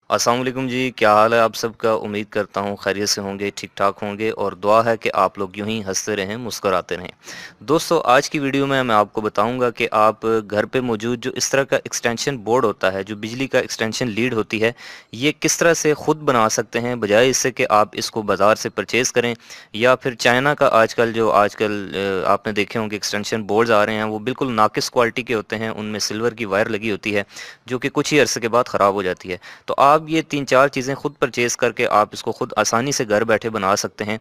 अस्सलाम वालेकुम जी, क्या हाल है आप सबका। उम्मीद करता हूँ खैरियत से होंगे, ठीक ठाक होंगे और दुआ है कि आप लोग यूं ही हंसते रहें, मुस्कुराते रहें। दोस्तों, आज की वीडियो में मैं आपको बताऊंगा कि आप घर पे मौजूद जो इस तरह का एक्सटेंशन बोर्ड होता है, जो बिजली का एक्सटेंशन लीड होती है, ये किस तरह से ख़ुद बना सकते हैं, बजाय इससे कि आप इसको बाज़ार से परचेज़ करें। या फिर चाइना का आजकल आपने देखे होंगे एक्सटेंशन बोर्ड्स आ रहे हैं, वो बिल्कुल नाकिस क्वालिटी के होते हैं, उनमें सिल्वर की वायर लगी होती है, जो कि कुछ ही अरसे के बाद ख़राब हो जाती है। तो आप ये 3-4 चीज़ें खुद परचेज़ करके आप इसको खुद आसानी से घर बैठे बना सकते हैं।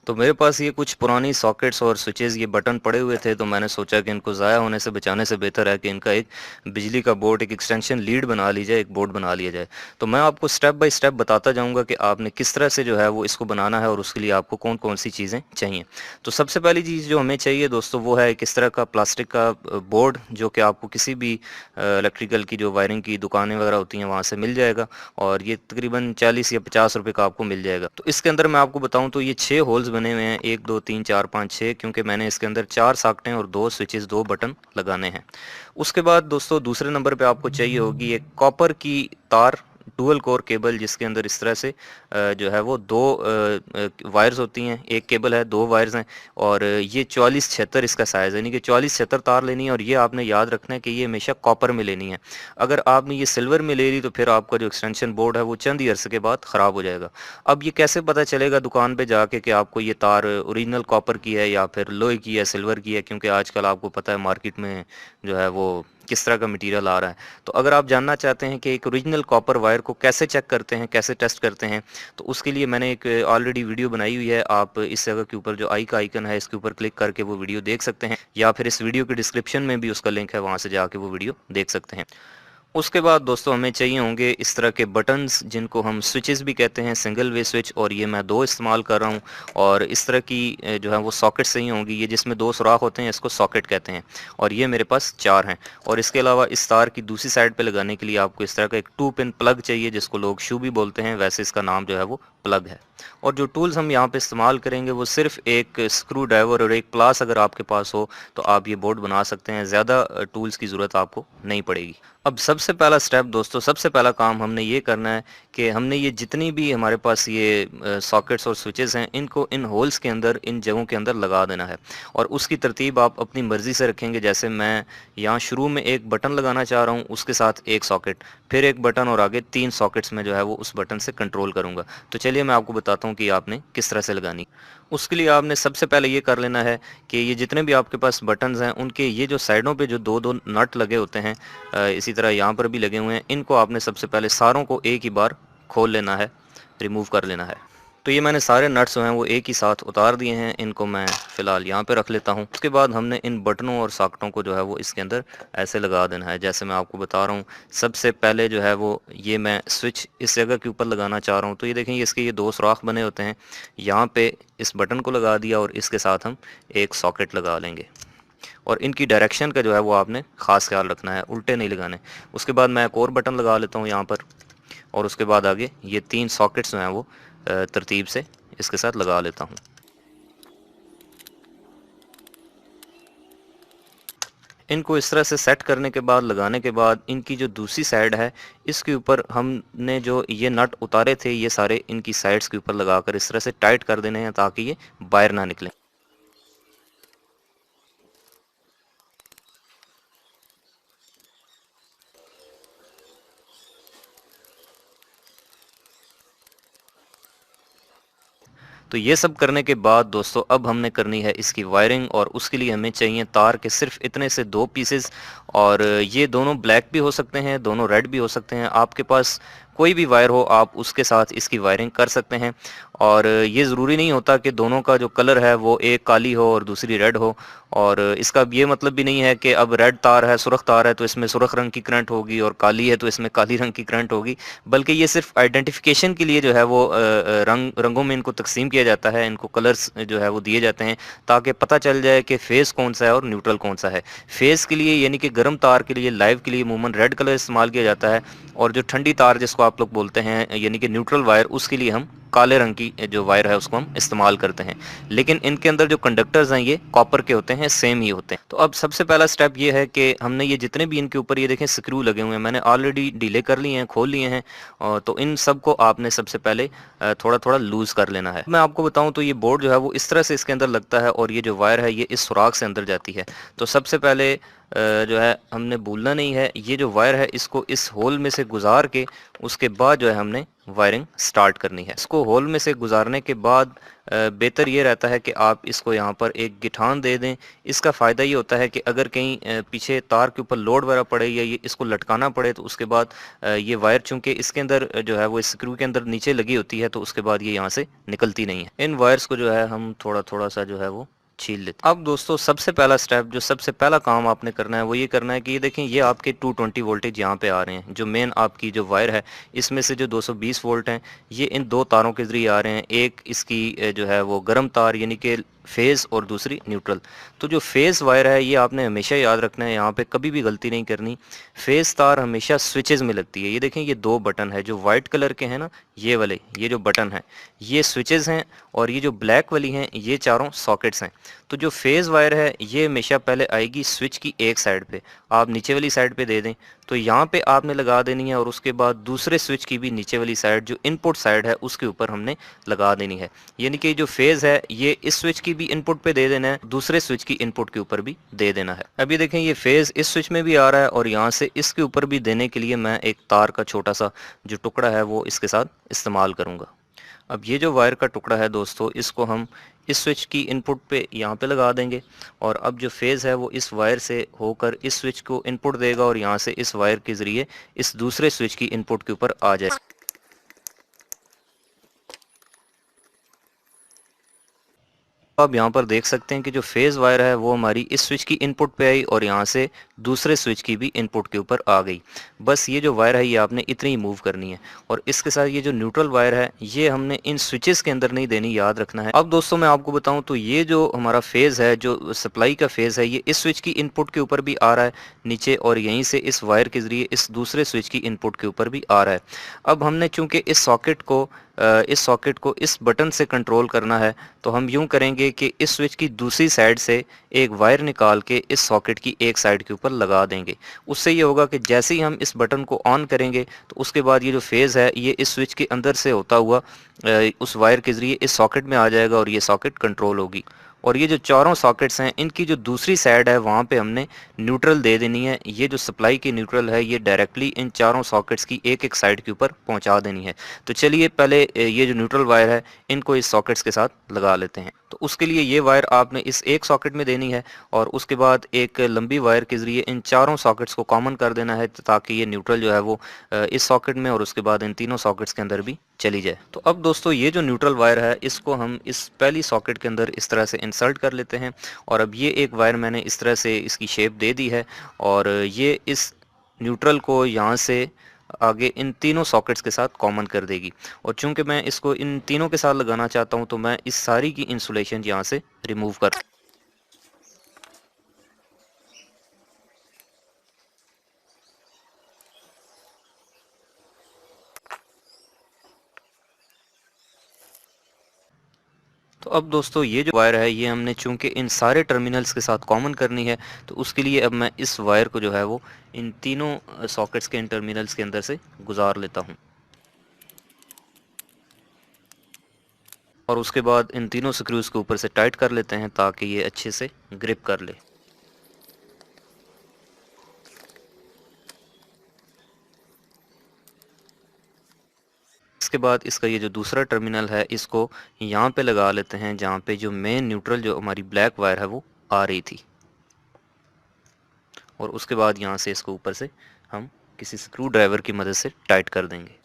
तो मेरे पास ये कुछ पुरानी सॉकेट्स और स्विचेज़, ये बटन पड़े हुए थे, तो मैंने सोचा कि इनको ज़ाया होने से बचाने से बेहतर है कि इनका एक बिजली का बोर्ड, एक एक्सटेंशन लीड बना ली जाए, एक बोर्ड बना लिया जाए। तो मैं आपको स्टेप बाय स्टेप बताता जाऊँगा कि आपने किस तरह से जो है वो इसको बनाना है और उसके लिए आपको कौन-कौन सी चीज़ें चाहिए। तो सबसे पहली चीज़ जो हमें चाहिए दोस्तों, वो है एक इस तरह का प्लास्टिक का बोर्ड, जो कि आपको किसी भी इलेक्ट्रिकल की जो वायरिंग की दुकानें वगैरह होती हैं, वहाँ से मिल जाएगा और ये तकरीबन 40 या 50 रुपए का आपको मिल जाएगा। तो इसके अंदर मैं आपको बताऊँ तो ये 6 होल्स बने हुए हैं, 1, 2, 3, 4, 5, 6, क्योंकि मैंने इसके अंदर 4 सॉकेटें और 2 स्विचेज़, 2 बटन लगाने हैं। उसके बाद दोस्तों दूसरे नंबर पे आपको चाहिए होगी एक कॉपर की तार, डुअल कोर केबल, जिसके अंदर इस तरह से जो है वो 2 वायर्स होती हैं, एक केबल है, 2 वायर्स हैं और ये 44-76 इसका साइज़ है, यानी कि 44-76 तार लेनी है और ये आपने याद रखना है कि ये हमेशा कॉपर में लेनी है। अगर आपने ये सिल्वर में ले ली तो फिर आपका जो एक्सटेंशन बोर्ड है वो चंद ही अरसे के बाद ख़राब हो जाएगा। अब ये कैसे पता चलेगा दुकान पे जाके कि आपको ये तार ओरिजिनल कॉपर की है या फिर लोहे की है, सिल्वर की है, क्योंकि आजकल आपको पता है मार्केट में जो है वो किस तरह का मटेरियल आ रहा है। तो अगर आप जानना चाहते हैं कि एक ओरिजिनल कॉपर वायर को कैसे चेक करते हैं, कैसे टेस्ट करते हैं, तो उसके लिए मैंने एक ऑलरेडी वीडियो बनाई हुई है। आप इस जगह के ऊपर जो आई का आइकन है, इसके ऊपर क्लिक करके वो वीडियो देख सकते हैं, या फिर इस वीडियो के डिस्क्रिप्शन में भी उसका लिंक है, वहाँ से जाके वो वीडियो देख सकते हैं। उसके बाद दोस्तों हमें चाहिए होंगे इस तरह के बटन्स, जिनको हम स्विचेस भी कहते हैं, सिंगल वे स्विच, और ये मैं 2 इस्तेमाल कर रहा हूँ। और इस तरह की जो है वो सॉकेट सही होंगी, ये जिसमें 2 सुराख होते हैं, इसको सॉकेट कहते हैं, और ये मेरे पास 4 हैं। और इसके अलावा इस तार की दूसरी साइड पे लगाने के लिए आपको इस तरह का एक 2 पिन प्लग चाहिए, जिसको लोग शू भी बोलते हैं, वैसे इसका नाम जो है वो प्लग है। और जो टूल्स हम यहाँ पे इस्तेमाल करेंगे वो सिर्फ एक स्क्रू ड्राइवर और एक प्लास अगर आपके पास हो तो आप ये बोर्ड बना सकते हैं, ज़्यादा टूल्स की ज़रूरत आपको नहीं पड़ेगी। अब सबसे पहला स्टेप दोस्तों, सबसे पहला काम हमने ये करना है कि हमने ये जितनी भी हमारे पास ये सॉकेट्स और स्विचेस हैं, इनको इन होल्स के अंदर, इन जगहों के अंदर लगा देना है। और उसकी तरतीब आप अपनी मर्ज़ी से रखेंगे, जैसे मैं यहाँ शुरू में एक बटन लगाना चाह रहा हूँ, उसके साथ एक सॉकेट, फिर एक बटन और आगे 3 सॉकेट्स में जो है वो उस बटन से कंट्रोल करूँगा। तो चलिए मैं आपको बताता हूँ कि आपने किस तरह से लगानी। उसके लिए आपने सबसे पहले ये कर लेना है कि ये जितने भी आपके पास बटन्स हैं, उनके ये जो साइडों पे जो 2-2 नट लगे होते हैं, इसी तरह यहाँ पर भी लगे हुए हैं, इनको आपने सबसे पहले सारों को एक ही बार खोल लेना है, रिमूव कर लेना है। तो ये मैंने सारे नट्स जो हैं वो एक ही साथ उतार दिए हैं, इनको मैं फ़िलहाल यहाँ पे रख लेता हूँ। उसके बाद हमने इन बटनों और सॉकेटों को जो है वो इसके अंदर ऐसे लगा देना है, जैसे मैं आपको बता रहा हूँ। सबसे पहले जो है वो ये मैं स्विच इस जगह के ऊपर लगाना चाह रहा हूँ, तो ये देखें, इसके ये 2 सुराख बने होते हैं, यहाँ पे इस बटन को लगा दिया और इसके साथ हम एक सॉकेट लगा लेंगे। और इनकी डायरेक्शन का जो है वो आपने ख़ास ख्याल रखना है, उल्टे नहीं लगाने। उसके बाद मैं एक और बटन लगा लेता हूँ यहाँ पर, और उसके बाद आगे ये 3 सॉकेट्स जो हैं वो तरतीब से इसके साथ लगा लेता हूँ। इनको इस तरह से सेट करने के बाद, लगाने के बाद, इनकी जो दूसरी साइड है, इसके ऊपर हमने जो ये नट उतारे थे, ये सारे इनकी साइड्स के ऊपर लगाकर इस तरह से टाइट कर देने हैं, ताकि ये बाहर ना निकलें। तो ये सब करने के बाद दोस्तों, अब हमने करनी है इसकी वायरिंग, और उसके लिए हमें चाहिए तार के सिर्फ इतने से 2 पीसेस। और ये दोनों ब्लैक भी हो सकते हैं, दोनों रेड भी हो सकते हैं, आपके पास कोई भी वायर हो आप उसके साथ इसकी वायरिंग कर सकते हैं। और ये ज़रूरी नहीं होता कि दोनों का जो कलर है वो एक काली हो और दूसरी रेड हो। और इसका ये मतलब भी नहीं है कि अब रेड तार है, सुर्ख तार है, तो इसमें सुर्ख रंग की करंट होगी, और काली है तो इसमें काली रंग की करंट होगी। बल्कि ये सिर्फ आइडेंटिफिकेशन के लिए जो है वो रंगों में इनको तकसीम किया जाता है, इनको कलर्स जो है वो दिए जाते हैं, ताकि पता चल जाए कि फेज़ कौन सा है और न्यूट्रल कौन सा है। फेज़ के लिए यानी कि गर्म तार के लिए, लाइव के लिए अमूमन रेड कलर इस्तेमाल किया जाता है, और जो ठंडी तार जिसको आप लोग बोलते हैं यानी कि न्यूट्रल वायर, उसके लिए हम काले रंग की जो वायर है उसको हम इस्तेमाल करते हैं, लेकिन इनके अंदर जो कंडक्टर्स हैं ये कॉपर के होते हैं, सेम ही होते हैं। तो अब सबसे पहला स्टेप ये है कि हमने ये जितने भी इनके ऊपर ये देखें स्क्रू लगे हुए हैं, मैंने ऑलरेडी ढीले कर लिए हैं, खोल लिए हैं, और तो इन सब को आपने सबसे पहले थोड़ा थोड़ा लूज कर लेना है। मैं आपको बताऊं तो ये बोर्ड जो है वो इस तरह से इसके अंदर लगता है, और ये जो वायर है ये इस सुराख से अंदर जाती है। तो सबसे पहले जो है हमने भूलना नहीं है, ये जो वायर है इसको इस होल में से गुजार के उसके बाद जो है हमने वायरिंग स्टार्ट करनी है। इसको होल में से गुजारने के बाद बेहतर ये रहता है कि आप इसको यहाँ पर एक गिठान दे दें। इसका फ़ायदा ये होता है कि अगर कहीं पीछे तार के ऊपर लोड वगैरह पड़े या ये इसको लटकाना पड़े, तो उसके बाद ये वायर चूंकि इसके अंदर जो है वो इस स्क्रू के अंदर नीचे लगी होती है, तो उसके बाद ये यहाँ से निकलती नहीं है। इन वायर्स को जो है हम थोड़ा थोड़ा सा जो है वो छील लेते हैं। अब दोस्तों सबसे पहला स्टेप, जो सबसे पहला काम आपने करना है वो ये करना है कि ये देखें ये आपके 220 वोल्टेज यहाँ पे आ रहे हैं। जो मेन आपकी जो वायर है इसमें से जो 220 वोल्ट हैं ये इन दो तारों के जरिए आ रहे हैं। एक इसकी जो है वो गर्म तार यानी कि फेज़, और दूसरी न्यूट्रल। तो जो फेज़ वायर है ये आपने हमेशा याद रखना है, यहाँ पे कभी भी गलती नहीं करनी। फेज़ तार हमेशा स्विचेस में लगती है। ये देखें ये दो बटन है जो वाइट कलर के हैं ना, ये वाले, ये जो बटन है ये स्विचेस हैं, और ये जो ब्लैक वाली हैं ये चारों सॉकेट्स हैं। तो जो फेज़ वायर है ये हमेशा पहले आएगी स्विच की एक साइड पे, आप नीचे वाली साइड पे दे दें, तो यहाँ पे आपने लगा देनी है, और उसके बाद दूसरे स्विच की भी नीचे वाली साइड जो इनपुट साइड है उसके ऊपर हमने लगा देनी है। यानी कि जो फेज़ है ये इस स्विच की भी इनपुट पे दे देना है, दूसरे स्विच की इनपुट के ऊपर भी दे देना है। अब ये देखें ये फेज़ इस स्विच में भी आ रहा है, और यहाँ से इसके ऊपर भी देने के लिए मैं एक तार का छोटा सा जो टुकड़ा है वो इसके साथ इस्तेमाल करूँगा। अब ये जो वायर का टुकड़ा है दोस्तों इसको हम इस स्विच की इनपुट पे यहाँ पे लगा देंगे, और अब जो फेज़ है वो इस वायर से होकर इस स्विच को इनपुट देगा, और यहाँ से इस वायर के ज़रिए इस दूसरे स्विच की इनपुट के ऊपर आ जाए। आप यहाँ पर देख सकते हैं कि जो फेज़ वायर है वो हमारी इस स्विच की इनपुट पे आई, और यहाँ से दूसरे स्विच की भी इनपुट के ऊपर आ गई। बस ये जो वायर है ये आपने इतनी ही मूव करनी है, और इसके साथ ये जो न्यूट्रल वायर है ये हमने इन स्विचेस के अंदर नहीं देनी, याद रखना है। अब दोस्तों मैं आपको बताऊं तो ये जो हमारा फेज़ है, जो सप्लाई का फेज़ है, ये इस स्विच की इनपुट के ऊपर भी आ रहा है नीचे, और यहीं से इस वायर के ज़रिए इस दूसरे स्विच की इनपुट के ऊपर भी आ रहा है। अब हमने चूँकि इस सॉकेट को इस बटन से कंट्रोल करना है, तो हम यूं करेंगे कि इस स्विच की दूसरी साइड से एक वायर निकाल के इस सॉकेट की एक साइड के ऊपर लगा देंगे। उससे ये होगा कि जैसे ही हम इस बटन को ऑन करेंगे तो उसके बाद ये जो फेज़ है ये इस स्विच के अंदर से होता हुआ उस वायर के ज़रिए इस सॉकेट में आ जाएगा, और ये सॉकेट कंट्रोल होगी। और ये जो चारों सॉकेट्स हैं इनकी जो दूसरी साइड है वहाँ पे हमने न्यूट्रल दे देनी है। ये जो सप्लाई की न्यूट्रल है ये डायरेक्टली इन चारों सॉकेट्स की एक एक साइड के ऊपर पहुँचा देनी है। तो चलिए पहले ये जो न्यूट्रल वायर है इनको इस सॉकेट्स के साथ लगा लेते हैं। तो उसके लिए ये वायर आपने इस एक सॉकेट में देनी है, और उसके बाद एक लंबी वायर के ज़रिए इन चारों सॉकेट्स को कॉमन कर देना है, ताकि ये न्यूट्रल जो है वो इस सॉकेट में और उसके बाद इन तीनों सॉकेट्स के अंदर भी चली जाए। तो अब दोस्तों ये जो न्यूट्रल वायर है इसको हम इस पहली सॉकेट के अंदर इस तरह से इंसर्ट कर लेते हैं, और अब ये एक वायर मैंने इस तरह से इसकी शेप दे दी है, और ये इस न्यूट्रल को यहाँ से आगे इन तीनों सॉकेट्स के साथ कॉमन कर देगी। और चूंकि मैं इसको इन तीनों के साथ लगाना चाहता हूं तो मैं इस सारी की इंसुलेशन यहाँ से रिमूव कर। तो अब दोस्तों ये जो वायर है ये हमने चूंकि इन सारे टर्मिनल्स के साथ कॉमन करनी है, तो उसके लिए अब मैं इस वायर को जो है वो इन तीनों सॉकेट्स के इन टर्मिनल्स के अंदर से गुजार लेता हूँ, और उसके बाद इन तीनों स्क्रूज के ऊपर से टाइट कर लेते हैं ताकि ये अच्छे से ग्रिप कर ले। इसके बाद इसका ये जो दूसरा टर्मिनल है इसको यहाँ पे लगा लेते हैं जहाँ पे जो मेन न्यूट्रल जो हमारी ब्लैक वायर है वो आ रही थी, और उसके बाद यहाँ से इसको ऊपर से हम किसी स्क्रू ड्राइवर की मदद से टाइट कर देंगे।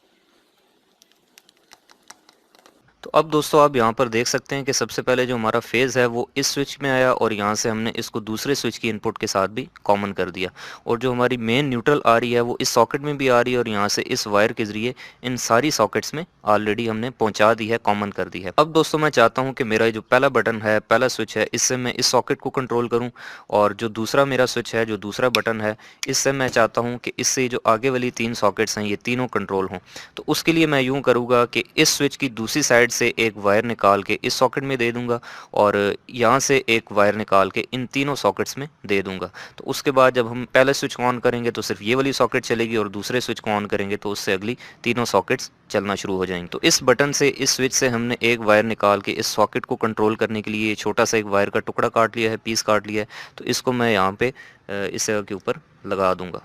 तो अब दोस्तों आप यहाँ पर देख सकते हैं कि सबसे पहले जो हमारा फेज़ है वो इस स्विच में आया और यहाँ से हमने इसको दूसरे स्विच की इनपुट के साथ भी कॉमन कर दिया, और जो हमारी मेन न्यूट्रल आ रही है वो इस सॉकेट में भी आ रही है और यहाँ से इस वायर के ज़रिए इन सारी सॉकेट्स में ऑलरेडी हमने पहुँचा दी है, कॉमन कर दी है। अब दोस्तों मैं चाहता हूँ कि मेरा जो पहला बटन है, पहला स्विच है, इससे मैं इस सॉकेट को कंट्रोल करूँ, और जो दूसरा मेरा स्विच है, जो दूसरा बटन है, इससे मैं चाहता हूँ कि इससे जो आगे वाली 3 सॉकेट्स हैं ये तीनों कंट्रोल हों। तो उसके लिए मैं यूँ करूँगा कि इस स्विच की दूसरी साइड से एक वायर निकाल के इस सॉकेट में दे दूँगा और यहाँ से एक वायर निकाल के इन तीनों सॉकेट्स में दे दूँगा। तो उसके बाद जब हम पहले स्विच को ऑन करेंगे तो सिर्फ ये वाली सॉकेट चलेगी और दूसरे स्विच को ऑन करेंगे तो उससे अगली तीनों सॉकेट्स चलना शुरू हो जाएंगी। तो इस बटन से, इस स्विच से हमने एक वायर निकाल के इस सॉकेट को कंट्रोल करने के लिए छोटा सा एक वायर का टुकड़ा काट लिया है, पीस काट लिया है। तो इसको मैं यहाँ पे इस जगह के ऊपर लगा दूंगा।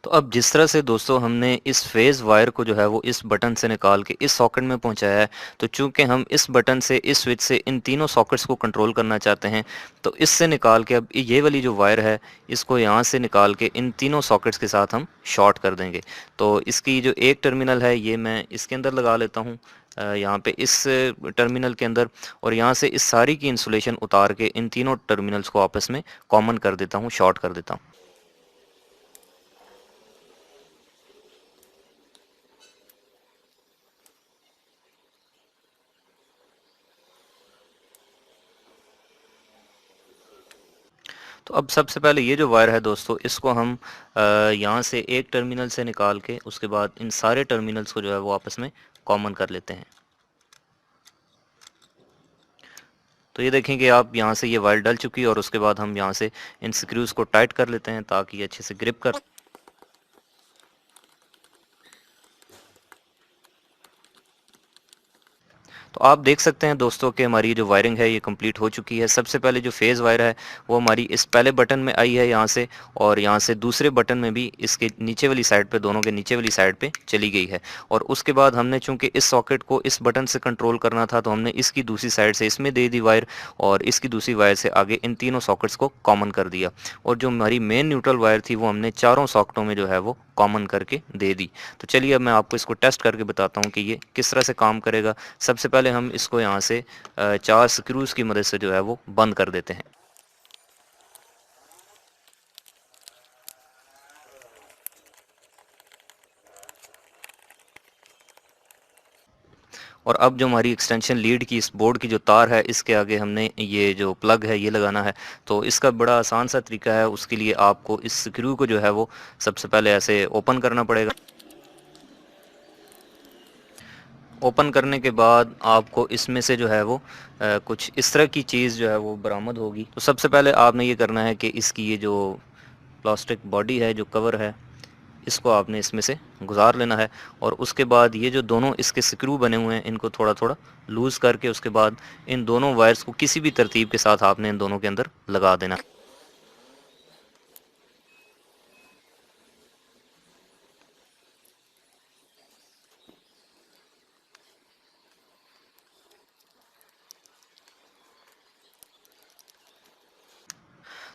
तो अब जिस तरह से दोस्तों हमने इस फेज़ वायर को जो है वो इस बटन से निकाल के इस सॉकेट में पहुंचाया है, तो चूंकि हम इस बटन से, इस स्विच से इन तीनों सॉकेट्स को कंट्रोल करना चाहते हैं, तो इससे निकाल के अब ये वाली जो वायर है इसको यहाँ से निकाल के इन तीनों सॉकेट्स के साथ हम शॉर्ट कर देंगे। तो इसकी जो एक टर्मिनल है ये मैं इसके अंदर लगा लेता हूँ, यहाँ पे इस टर्मिनल के अंदर, और यहाँ से इस सारी की इंसुलेशन उतार के इन तीनों टर्मिनल्स को आपस में कॉमन कर देता हूँ, शॉर्ट कर देता हूँ। तो अब सबसे पहले ये जो वायर है दोस्तों, इसको हम यहाँ से एक टर्मिनल से निकाल के उसके बाद इन सारे टर्मिनल्स को जो है वो आपस में कॉमन कर लेते हैं। तो ये देखें कि आप यहाँ से ये वायर डल चुकी है और उसके बाद हम यहाँ से इन स्क्रूज को टाइट कर लेते हैं ताकि ये अच्छे से ग्रिप कर। तो आप देख सकते हैं दोस्तों कि हमारी जो वायरिंग है ये कंप्लीट हो चुकी है। सबसे पहले जो फेज़ वायर है वो हमारी इस पहले बटन में आई है यहाँ से, और यहाँ से दूसरे बटन में भी इसके नीचे वाली साइड पे, दोनों के नीचे वाली साइड पे चली गई है। और उसके बाद हमने चूंकि इस सॉकेट को इस बटन से कंट्रोल करना था तो हमने इसकी दूसरी साइड से इसमें दे दी वायर, और इसकी दूसरी वायर से आगे इन तीनों सॉकेट्स को कॉमन कर दिया। और जो हमारी मेन न्यूट्रल वायर थी वो हमने चारों सॉकेटों में जो है वो कॉमन करके दे दी। तो चलिए अब मैं आपको इसको टेस्ट करके बताता हूँ कि ये किस तरह से काम करेगा। सबसे पहले हम इसको यहाँ से 4 स्क्रूज की मदद से जो है वो बंद कर देते हैं। और अब जो हमारी एक्सटेंशन लीड की इस बोर्ड की जो तार है इसके आगे हमने ये जो प्लग है ये लगाना है। तो इसका बड़ा आसान सा तरीका है, उसके लिए आपको इस स्क्रू को जो है वो सबसे पहले ऐसे ओपन करना पड़ेगा। ओपन करने के बाद आपको इसमें से जो है वो कुछ इस तरह की चीज़ जो है वो बरामद होगी। तो सबसे पहले आपने ये करना है कि इसकी ये जो प्लास्टिक बॉडी है, जो कवर है, इसको आपने इसमें से गुजार लेना है, और उसके बाद ये जो दोनों इसके स्क्रू बने हुए हैं इनको थोड़ा थोड़ा लूज़ करके उसके बाद इन दोनों वायर्स को किसी भी तरतीब के साथ आपने इन दोनों के अंदर लगा देना।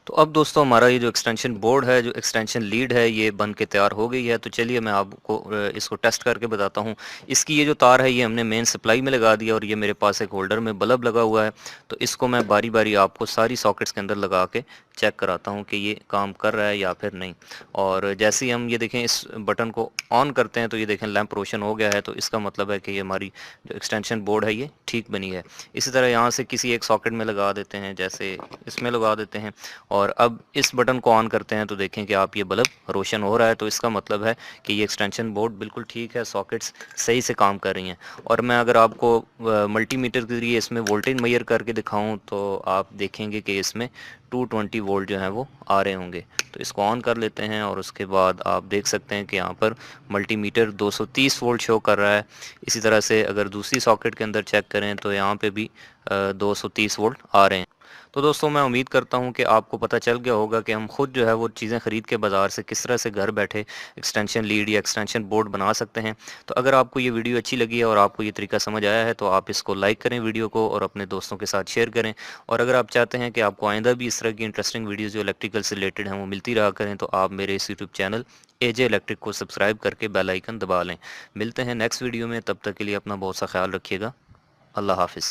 तो अब दोस्तों हमारा ये जो एक्सटेंशन बोर्ड है, जो एक्सटेंशन लीड है, ये बन के तैयार हो गई है। तो चलिए मैं आपको इसको टेस्ट करके बताता हूँ। इसकी ये जो तार है ये हमने मेन सप्लाई में लगा दिया और ये मेरे पास एक होल्डर में बल्ब लगा हुआ है। तो इसको मैं बारी बारी आपको सारी सॉकेट्स के अंदर लगा के चेक कराता हूँ कि ये काम कर रहा है या फिर नहीं। और जैसे ही हम ये देखें इस बटन को ऑन करते हैं तो ये देखें लैंप रोशन हो गया है, तो इसका मतलब है कि ये हमारी जो एक्सटेंशन बोर्ड है ये ठीक बनी है। इसी तरह यहाँ से किसी एक सॉकेट में लगा देते हैं, जैसे इसमें लगा देते हैं, और अब इस बटन को ऑन करते हैं तो देखें कि आप ये बल्ब रोशन हो रहा है। तो इसका मतलब है कि ये एक्सटेंशन बोर्ड बिल्कुल ठीक है, सॉकेट्स सही से काम कर रही हैं। और मैं अगर आपको मल्टीमीटर के जरिए इसमें वोल्टेज मेजर करके दिखाऊं तो आप देखेंगे कि इसमें 220 वोल्ट जो है वो आ रहे होंगे। तो इसको ऑन कर लेते हैं और उसके बाद आप देख सकते हैं कि यहाँ पर मल्टीमीटर 230 वोल्ट शो कर रहा है। इसी तरह से अगर दूसरी सॉकेट के अंदर चेक करें तो यहाँ पे भी 230 वोल्ट आ रहे हैं। तो दोस्तों मैं उम्मीद करता हूँ कि आपको पता चल गया होगा कि हम खुद जो है वो चीज़ें ख़रीद के बाज़ार से किस तरह से घर बैठे एक्सटेंशन लीड या एक्सटेंशन बोर्ड बना सकते हैं। तो अगर आपको ये वीडियो अच्छी लगी है और आपको ये तरीका समझ आया है तो आप इसको लाइक करें वीडियो को और अपने दोस्तों के साथ शेयर करें। और अगर आप चाहते हैं कि आपको आइंदा भी इस तरह की इंटरेस्टिंग वीडियोज़ जो इलेक्ट्रिकल से रिलेटेड हैं वो मिलती रहा करें, तो आप मेरे इस यूट्यूब चैनल एजे इलेक्ट्रिक को सब्सक्राइब करके बेल आइकन दबा लें। मिलते हैं नेक्स्ट वीडियो में, तब तक के लिए अपना बहुत सा ख्याल रखिएगा। अल्लाह हाफ़िज़।